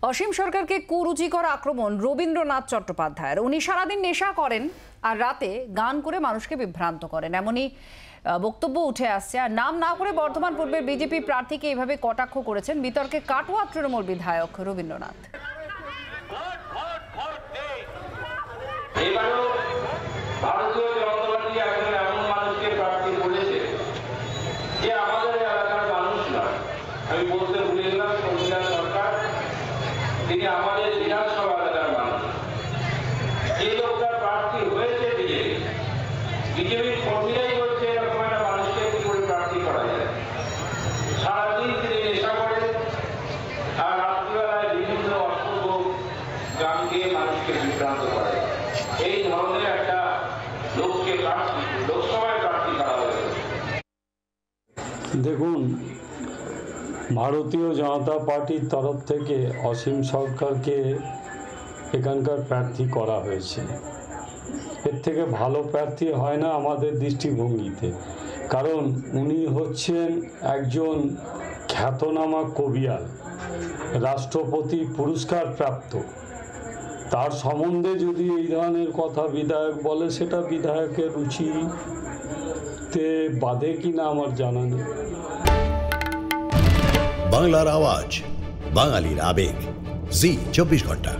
অসীম সরকারকে কুরুচিকর আক্রমণ রবীন্দ্রনাথ চট্টোপাধ্যায়ের। উনি সারাদিন নেশা করেন আর রাতে গান করে মানুষকে বিভ্রান্ত করেন, এমনই বক্তব্য উঠে আসছে। আর নাম না করে বর্ধমান পূর্বের বিজেপি প্রার্থীকে এভাবে কটাক্ষ করেছেন বিতর্কে কাটোয়া তৃণমূল বিধায়ক রবীন্দ্রনাথ। তিনি আমাদের বিধানসভা এলাকার মানুষ। এই লোকটা প্রার্থী হয়েছে বিজেপির কর্মীরাই বলছে এরকম একটা মানুষকে কি করে প্রার্থী করা যায়। সারাদিন তিনি নেশা করেন আর রাত্রিবেলায় বিভিন্ন অশুভ গান গিয়ে মানুষকে বিভ্রান্ত করে। এই ধরনের একটা লোককে লোকসভায় প্রার্থী করা হয়েছে। দেখুন, ভারতীয় জনতা পার্টির তরফ থেকে অসীম সরকারকে এখানকার প্রার্থী করা হয়েছে। এর থেকে ভালো প্রার্থী হয় না আমাদের দৃষ্টিভঙ্গিতে, কারণ উনি হচ্ছেন একজন খ্যাতনামা কবিয়াল, রাষ্ট্রপতি পুরস্কার প্রাপ্ত। তার সম্বন্ধে যদি এই ধরনের কথা বিধায়ক বলে, সেটা বিধায়কের রুচিতে বাধে কিনা আমার জানা নেই। বাংলার আওয়াজ, বাঙালির আবেগ, জি 24 ঘন্টা।